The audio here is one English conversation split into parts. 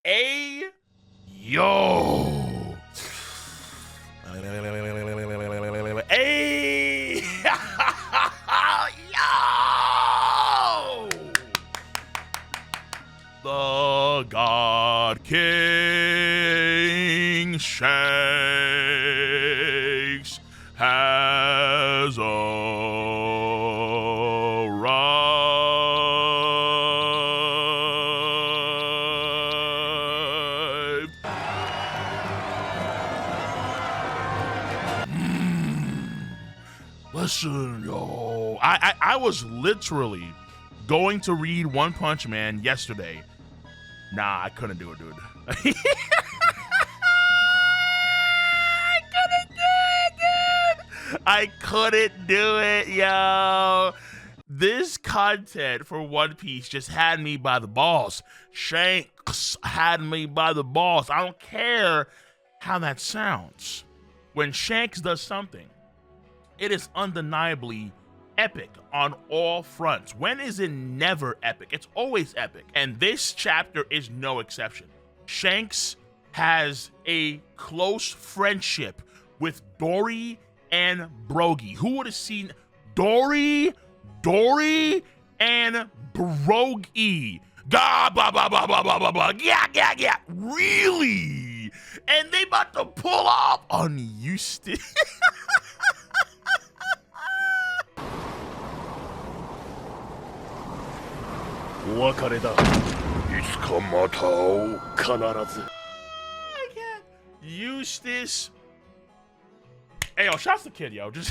A yo. A yo. The God King Shanks has arrived. Listen, yo, I was literally going to read One Punch Man yesterday. Nah, I couldn't do it, dude. I couldn't do it, dude. I couldn't do it, yo. This content for One Piece just had me by the balls. Shanks had me by the balls. I don't care how that sounds. When Shanks does something, it is undeniably epic on all fronts. When is it never epic? It's always epic. And this chapter is no exception. Shanks has a close friendship with Dory and Brogy. Who would have seen Dory and Brogy? Ga ba ba ba ba ba ba ba. Yeah. Really? And they about to pull up on Eustace. I can't. Eustace. Hey, yo, shouts the kid, yo. Just.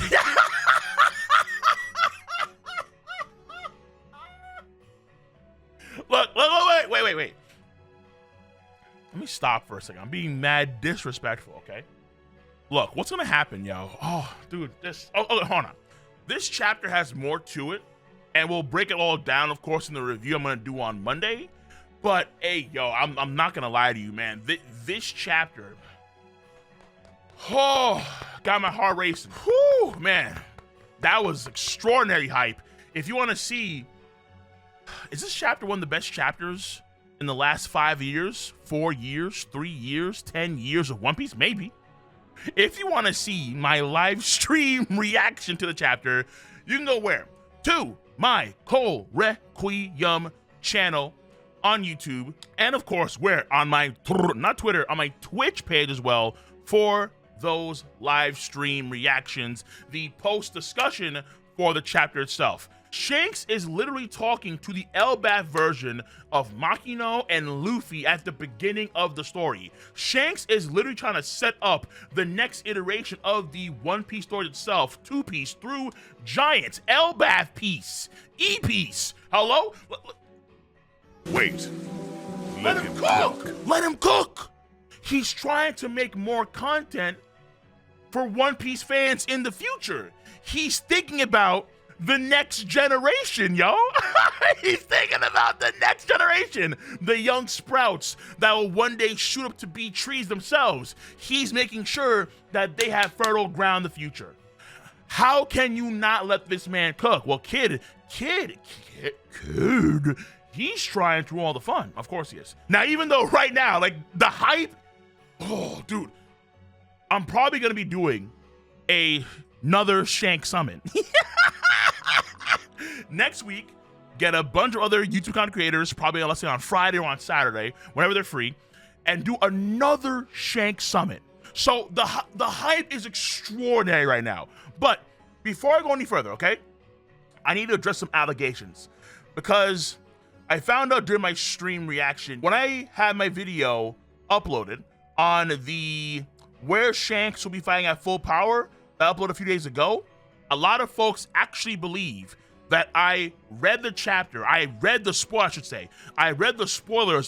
Look, wait. Let me stop for a second. I'm being mad disrespectful, okay? Look, what's gonna happen, yo? Oh, dude, hold on. This chapter has more to it. And we'll break it all down, of course, in the review I'm going to do on Monday. But, hey, yo, I'm not going to lie to you, man. This chapter, oh, got my heart racing. Whew, man, that was extraordinary hype. If you want to see, is this chapter one of the best chapters in the last 5 years, 4 years, 3 years, 10 years of One Piece? Maybe. If you want to see my live stream reaction to the chapter, you can go where? To my Requiem channel on YouTube, and of course, where on my not Twitter, on my Twitch page as well for those live stream reactions, the post discussion for the chapter itself. Shanks is literally talking to the Elbaf version of Makino and Luffy at the beginning of the story. Shanks is literally trying to set up the next iteration of the One Piece story itself, Two Piece through Giants, Elbaf piece, E-piece. Hello? Wait. Let him cook! Let him cook! He's trying to make more content for One Piece fans in the future. He's thinking about the next generation, yo. He's thinking about the next generation, the young sprouts that will one day shoot up to be trees themselves. He's making sure that they have fertile ground in the future. How can you not let this man cook? Well, kid, he's trying through all the fun. Of course he is. Now, even though right now, like the hype, oh, dude, I'm probably gonna be doing another Shank Summon. Next week, get a bunch of other YouTube content creators, probably let's say on Friday or on Saturday, whenever they're free, and do another Shank Summit. So the hype is extraordinary right now. But before I go any further, okay, I need to address some allegations, because I found out during my stream reaction, when I had my video uploaded on the Where Shanks Will Be Fighting at Full Power that I uploaded a few days ago, a lot of folks actually believe that I read the chapter, I read the spoilers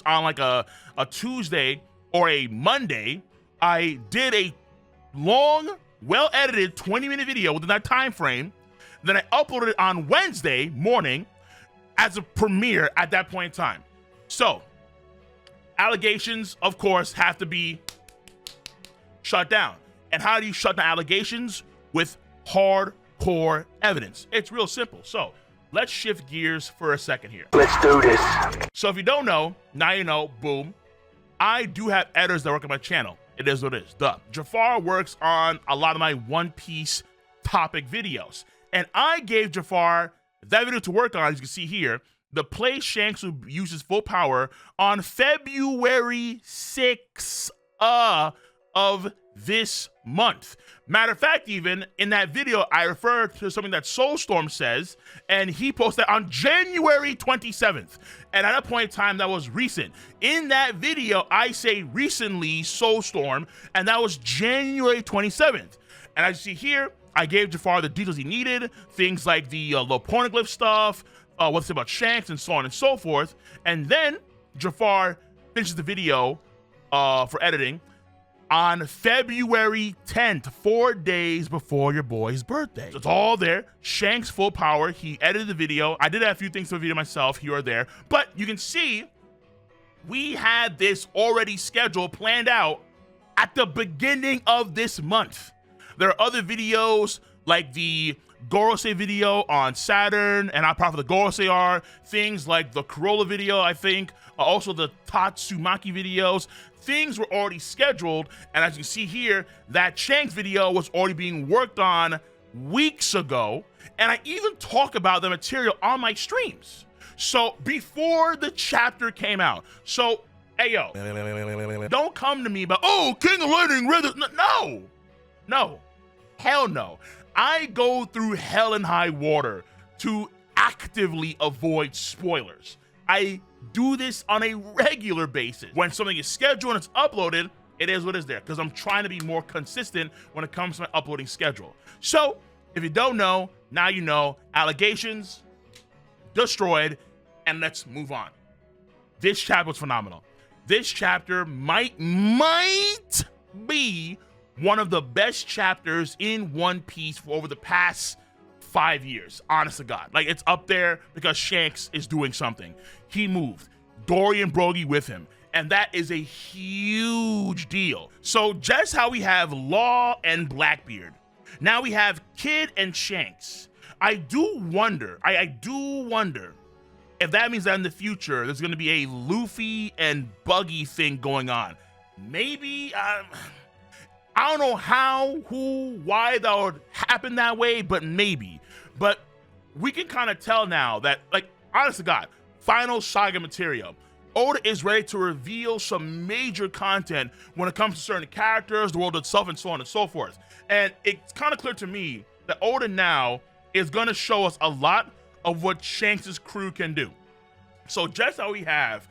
on like a Tuesday or a Monday. I did a long, well-edited 20-minute video within that time frame. Then I uploaded it on Wednesday morning as a premiere at that point in time. So, allegations, of course, have to be shut down. And how do you shut down allegations? With hardcore evidence. It's real simple. So let's shift gears for a second here. Let's do this. So if you don't know, now you know, boom. I do have editors that work on my channel. It is what it is. Duh. Jafar works on a lot of my One Piece topic videos. And I gave Jafar that video to work on, as you can see here, the play Shanks who uses full power on February 6th of this month. Matter of fact, even in that video, I referred to something that Soulstorm says, and he posted on January 27th. And at a point in time, that was recent. In that video, I say recently Soulstorm, and that was January 27th. And as you see here, I gave Jafar the details he needed, things like the low pornoglyph stuff, what's about Shanks, and so on and so forth. And then Jafar finishes the video for editing on February 10th, 4 days before your boy's birthday. So it's all there. Shanks full power. He edited the video. I did add a few things to the video myself here or there, but you can see we had this already scheduled, planned out at the beginning of this month. There are other videos like the Gorosei video on Saturn, and how powerful the Gorosei are, things like the Corolla video, I think, also the Tatsumaki videos. Things were already scheduled, and as you can see here, that Shanks video was already being worked on weeks ago, and I even talk about the material on my streams. So before the chapter came out, so hey yo, don't come to me about, oh, King of Lightning read this. No, hell no. I go through hell and high water to actively avoid spoilers. I do this on a regular basis. When something is scheduled and it's uploaded, it is what is there, because I'm trying to be more consistent when it comes to my uploading schedule. So if you don't know, now you know. Allegations destroyed, and let's move on. This chapter was phenomenal. This chapter might be one of the best chapters in One Piece for over the past 5 years, honest to God. Like, it's up there because Shanks is doing something. He moved Dory and Brogy with him, and that is a huge deal. So just how we have Law and Blackbeard, now we have Kid and Shanks. I do wonder if that means that in the future there's going to be a Luffy and Buggy thing going on. Maybe, I don't know how, who, why that would happen that way, but maybe. But we can kind of tell now that, like, honest to God, final saga material. Oda is ready to reveal some major content when it comes to certain characters, the world itself, and so on and so forth. And it's kind of clear to me that Oda now is going to show us a lot of what Shanks' crew can do. So just how we have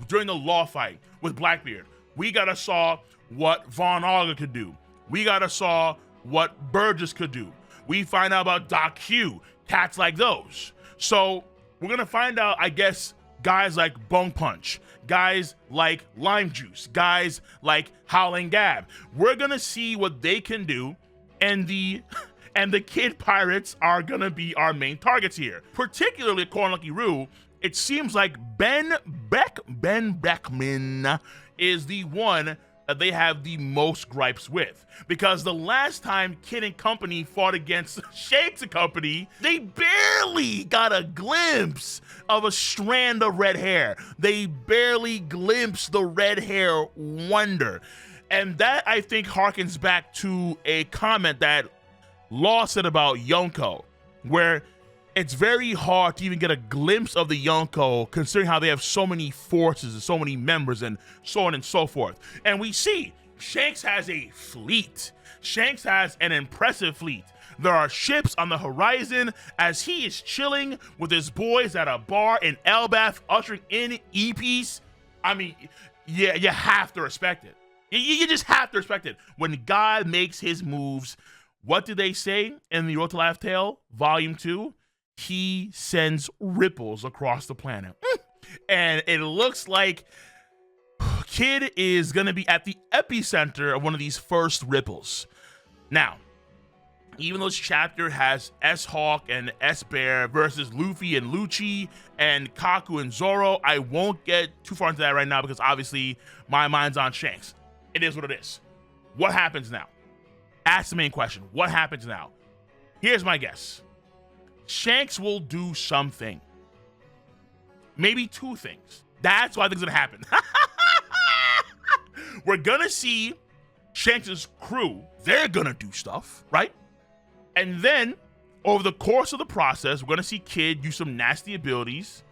during the Law fight with Blackbeard, we got to saw what Von Auger could do. We got to saw what Burgess could do. We find out about Doc Q, cats like those. So we're going to find out, I guess, guys like Bone Punch, guys like Lime Juice, guys like Howling Gab. We're going to see what they can do, and the Kid Pirates are going to be our main targets here. Particularly according to Lucky Roo, it seems like Ben Beckman is the one that they have the most gripes with, because the last time Kid and Company fought against Shanks and Company, they barely got a glimpse of a strand of red hair. They barely glimpsed the red hair wonder. And that, I think, harkens back to a comment that Law said about Yonko, where it's very hard to even get a glimpse of the Yonko, considering how they have so many forces and so many members and so on and so forth. And we see Shanks has a fleet. Shanks has an impressive fleet. There are ships on the horizon as he is chilling with his boys at a bar in Elbaf, ushering in E-Piece. I mean, yeah, you have to respect it. You just have to respect it. When God makes his moves, what do they say in the Road to Laugh Tale, Volume 2? He sends ripples across the planet. And it looks like Kid is going to be at the epicenter of one of these first ripples. Now, even though this chapter has S-Hawk and S-Bear versus Luffy and Lucci and Kaku and Zoro, I won't get too far into that right now because obviously my mind's on Shanks. It is what it is. What happens now? Ask the main question. What happens now? Here's my guess. Shanks will do something. Maybe two things. That's why I think it's gonna happen. we're gonna see Shanks' crew. They're gonna do stuff, right? And then over the course of the process, we're gonna see Kid use some nasty abilities,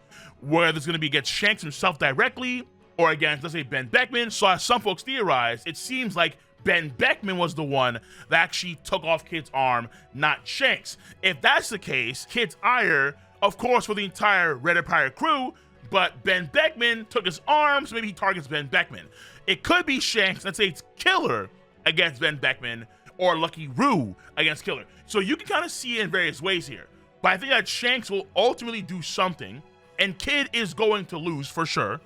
whether it's gonna be against Shanks himself directly or against, let's say, Ben Beckman. So as some folks theorize, it seems like Ben Beckman was the one that actually took off Kid's arm, not Shanks. If that's the case, Kid's ire, of course, for the entire Red Empire crew, but Ben Beckman took his arm, so maybe he targets Ben Beckman. It could be Shanks, let's say it's Killer against Ben Beckman, or Lucky Roo against Killer. So you can kind of see it in various ways here. But I think that Shanks will ultimately do something, and Kid is going to lose for sure.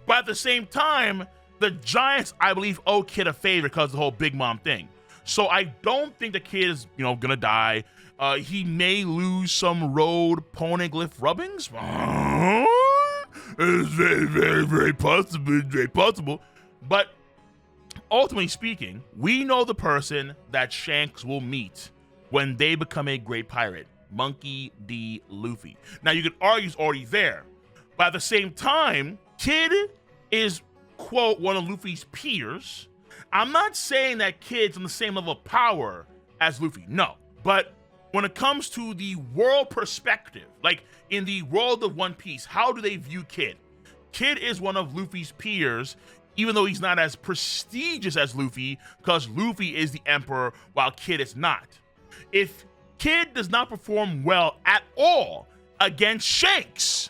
But at the same time, the Giants, I believe, owe Kid a favor because of the whole Big Mom thing. So I don't think the Kid is, gonna die. He may lose some road poneglyph rubbings. It's very, very, very possible. Very possible. But ultimately speaking, we know the person that Shanks will meet when they become a great pirate. Monkey D. Luffy. Now, you could argue he's already there. But at the same time, Kid is, quote, one of Luffy's peers. I'm not saying that Kid's on the same level of power as Luffy, no. But when it comes to the world perspective, like in the world of One Piece, how do they view Kid? Kid is one of Luffy's peers, even though he's not as prestigious as Luffy, because Luffy is the emperor while Kid is not. If Kid does not perform well at all against Shanks,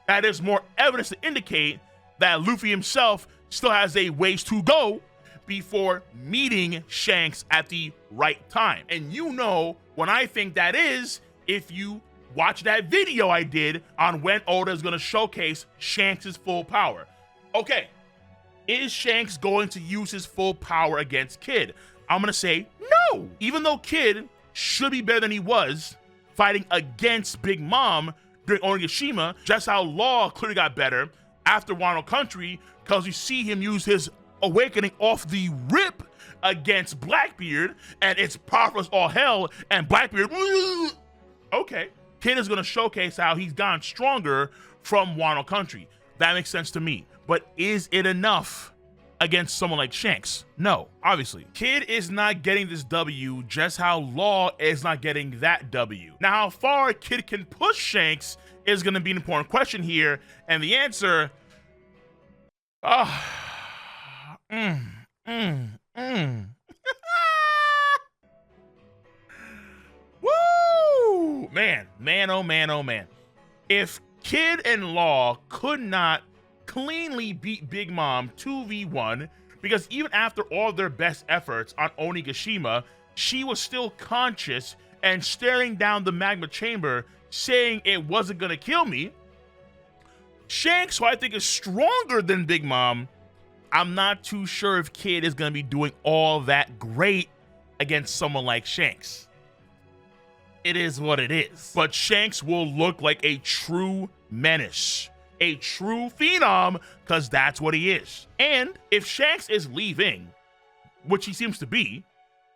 that is more evidence to indicate that Luffy himself still has a ways to go before meeting Shanks at the right time. And you know when I think that is, if you watch that video I did on when Oda is going to showcase Shanks' full power. Okay, is Shanks going to use his full power against Kid? I'm going to say no. Even though Kid should be better than he was fighting against Big Mom during Onigashima, just how Law clearly got better after Wano Country, because you see him use his awakening off the rip against Blackbeard, and it's powerful as all hell, and Blackbeard, okay. Kid is going to showcase how he's gotten stronger from Wano Country. That makes sense to me. But is it enough against someone like Shanks? No, obviously. Kid is not getting this W just how Law is not getting that W. Now, how far Kid can push Shanks is going to be an important question here. And the answer, Woo! Man, oh man. If Kid and Law could not cleanly beat Big Mom 2v1, because even after all their best efforts on Onigashima, she was still conscious and staring down the magma chamber, saying it wasn't gonna kill me. Shanks, who I think is stronger than Big Mom, I'm not too sure if Kid is gonna be doing all that great against someone like Shanks. It is what it is. But Shanks will look like a true menace, a true phenom, because that's what he is. And if Shanks is leaving, which he seems to be,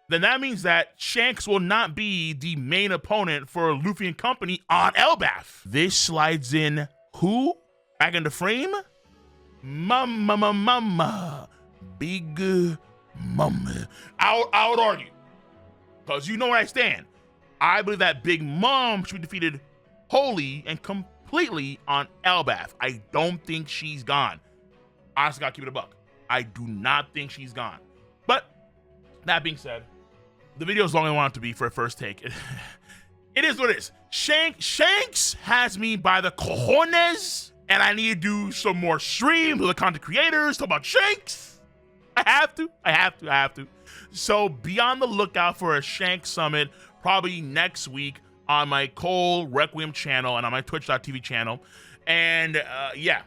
then that means that Shanks will not be the main opponent for Luffy and company on Elbaf. This slides in who? Back in the frame? Mama. Big Mama. I would argue, because you know where I stand. I believe that Big Mom should be defeated wholly and completely on Elbaf. I don't think she's gone. Honestly, gotta keep it a buck. I do not think she's gone. But that being said, the video is long as I want it to be for a first take. It is what it is. Shanks has me by the cojones, and I need to do some more streams with the content creators talk about Shanks. I have to. So be on the lookout for a Shanks summit probably next week on my Cole Requiem channel and on my Twitch.tv channel. And yeah.